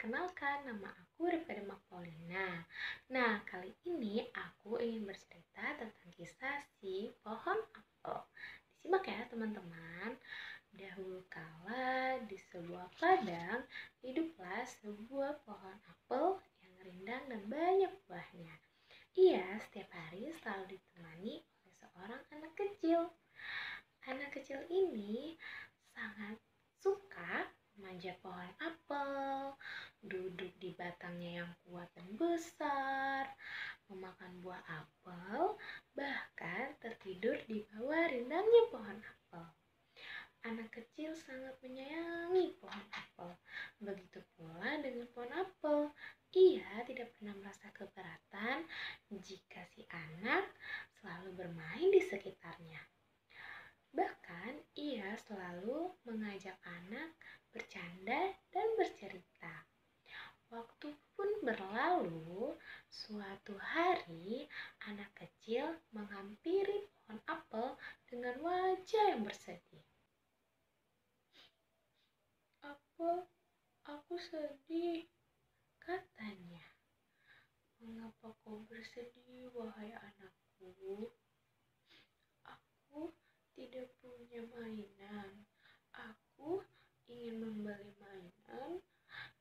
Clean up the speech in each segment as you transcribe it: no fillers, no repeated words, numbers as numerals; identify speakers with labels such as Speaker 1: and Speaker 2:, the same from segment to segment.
Speaker 1: perkenalkan, nama aku Rifka Paulina. Nah, kali ini aku ingin bercerita tentang kisah si pohon apel. Disimak ya teman-teman. Dahulu kala di sebuah padang hiduplah sebuah pohon apel yang rindang dan banyak buahnya. Ia setiap hari selalu ditemani oleh seorang anak kecil. Anak kecil ini sangat suka memanjat pohon apel, duduk di batangnya yang kuat dan besar, memakan buah apel, bahkan tertidur di bawah rindangnya pohon apel. Anak kecil sangat menyayangi pohon apel. Begitu pula dengan pohon apel. Ia tidak pernah merasa keberatan jika si anak selalu bermain di sekitarnya. Bahkan ia selalu mengajak anak bercanda dan bercerita. Waktu pun berlalu, suatu hari anak kecil menghampiri pohon apel dengan wajah yang bersedih. "Apel, aku sedih," katanya. "Mengapa kau bersedih, wahai anakku?" "Aku tidak punya mainan. Aku ingin membeli mainan,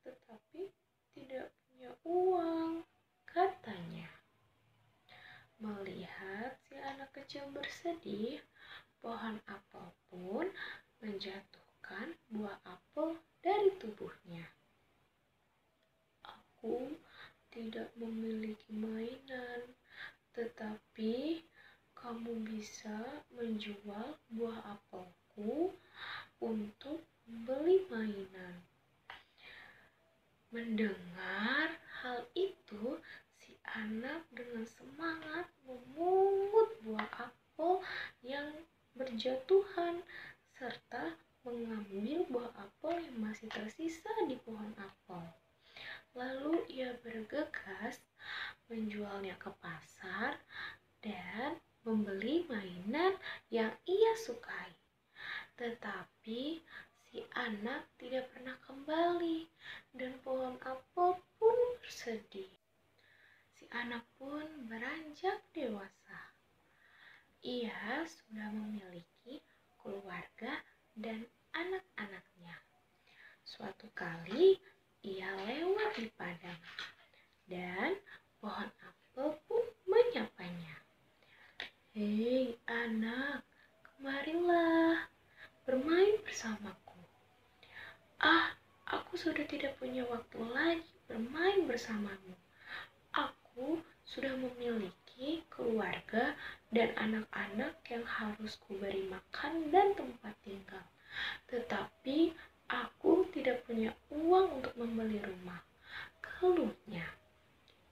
Speaker 1: tetapi tidak punya uang," katanya. Melihat si anak kecil bersedih, pohon apel pun menjatuhkan buah apel dari tubuhnya. "Aku tidak memiliki mainan, tetapi kamu bisa menjual buah apelku untuk membeli mainan." Mendengar hal itu, si anak dengan semangat memungut buah apel yang berjatuhan serta mengambil buah apel yang masih tersisa di pohon apel. Lalu ia bergegas menjualnya ke pasar dan membeli mainan yang ia sukai. Tetapi si anak tidak pernah kembali dan pohon apel pun bersedih. Si anak pun beranjak dewasa. Ia sudah memiliki keluarga dan anak-anaknya. Suatu kali ia lewat di padang dan pohon apel pun menyapanya. "Hei anak, kemarilah bermain bersamaku." "Ah, aku sudah tidak punya waktu lagi bermain bersamamu. Aku sudah memiliki keluarga dan anak-anak yang harus kuberi makan dan tempat tinggal. Tetapi aku tidak punya uang untuk membeli rumah," keluhnya.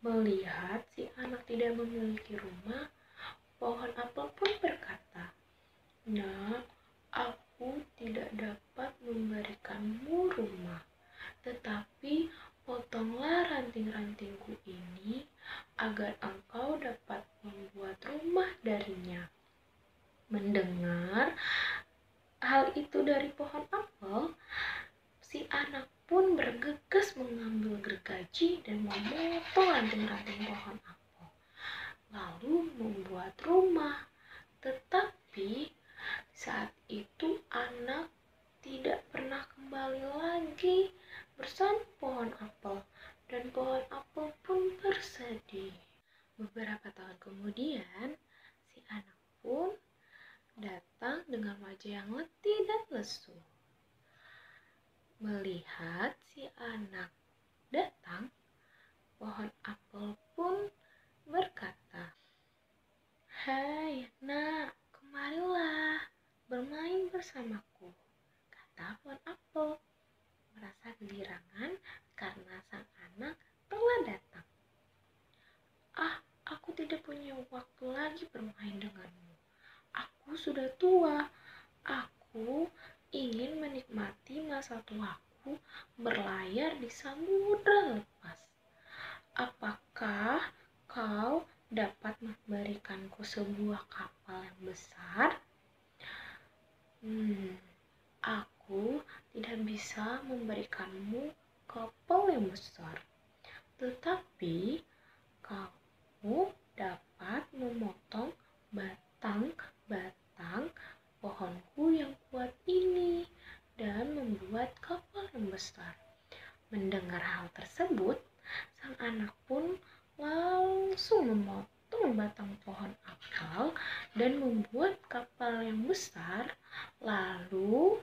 Speaker 1: Melihat si anak tidak memiliki rumah, pohon apel pun berkata, "Nak, aku tidak dapat memberikanmu rumah, tetapi potonglah ranting-rantingku ini agar engkau dapat membuat rumah darinya." Mendengar hal itu dari pohon apel, si anak pun bergegas mengambil gergaji dan memotong ranting-ranting pohon apel, lalu membuat rumah. Tetapi saat itu anak tidak pernah kembali lagi bersama pohon apel dan pohon apel pun bersedih. Beberapa tahun kemudian, si anak pun datang dengan wajah yang letih dan lesu. Melihat si anak datang, pohon apel pun berkata, "Hai nak, kemarilah bermain bersamaku," kata pohon apel, merasa kegirangan karena sang anak telah datang. "Ah, aku tidak punya waktu lagi bermain denganmu. Aku sudah tua. Aku ingin menikmati masa tuaku berlayar di samudra lepas. Apakah kau dapat memberikanku sebuah kapal yang besar?" Aku tidak bisa memberikanmu kapal yang besar. Tetapi kamu dapat memotong batang-batang pohonku yang kuat ini dan membuat kapal yang besar. Mendengar hal tersebut, sang anak pun langsung memotong batang pohon apel dan membuat kapal yang besar, lalu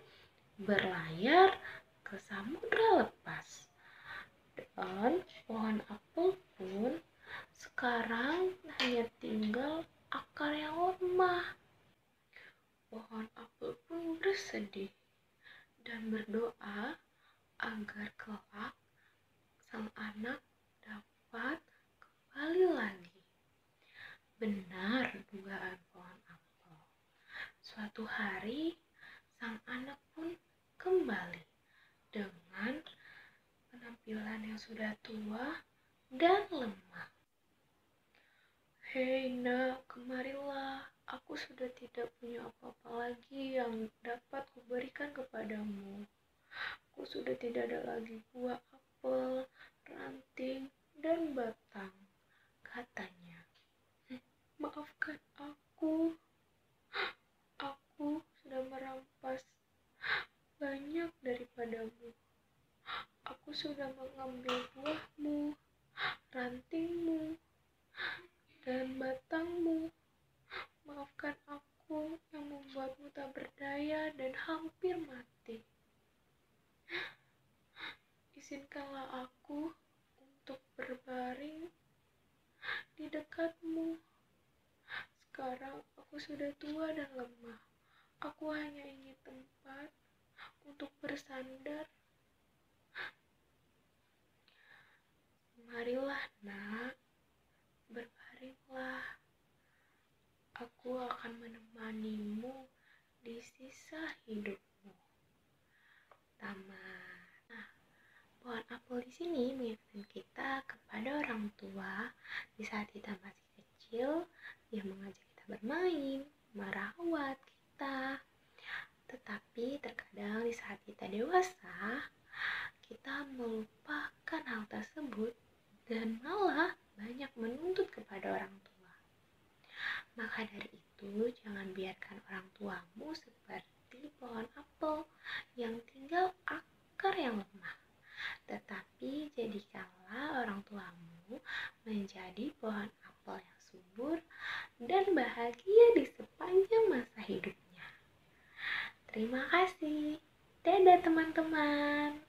Speaker 1: berlayar ke samudra lepas. Dan pohon apel pun sekarang hanya tinggal akar yang lemah. Pohon apel pun bersedih dan berdoa agar kelak sang anak dapat kembali lagi. Benar dugaan pohon apel. Suatu hari, sang anak pun kembali dengan penampilan yang sudah tua dan lemah. Hei nak, kemarilah. Aku sudah tidak punya apa-apa lagi yang dapat kuberikan kepadamu. Aku sudah tidak ada lagi buah apel, ranting, dan batang, katanya. Maafkan aku sudah merampas banyak daripadamu. Aku sudah mengambil buahmu, rantingmu, dan batangmu. Maafkan aku yang membuatmu tak berdaya dan hampir mati. Izinkanlah aku untuk berbaring di dekatmu. Sekarang aku sudah tua dan lemah. Aku hanya ingin tempat untuk bersandar. Marilah nak, berbaringlah. Aku akan menemanimu di sisa hidupmu. Tamat. Pohon apel di sini mengingatkan kita kepada orang tua di saat kita masih kecil, yang mengajak kita bermain, merawat kita. Tetapi terkadang di saat kita dewasa, kita melupakan hal tersebut dan malah banyak menuntut kepada orang tua. Maka dari itu, jangan biarkan orang tuamu seperti pohon apel yang tinggal akar yang lemah. Tetapi jadikanlah orang tuamu menjadi pohon apel yang subur dan bahagia di sepanjang masa hidupnya. Terima kasih. Dadah teman-teman.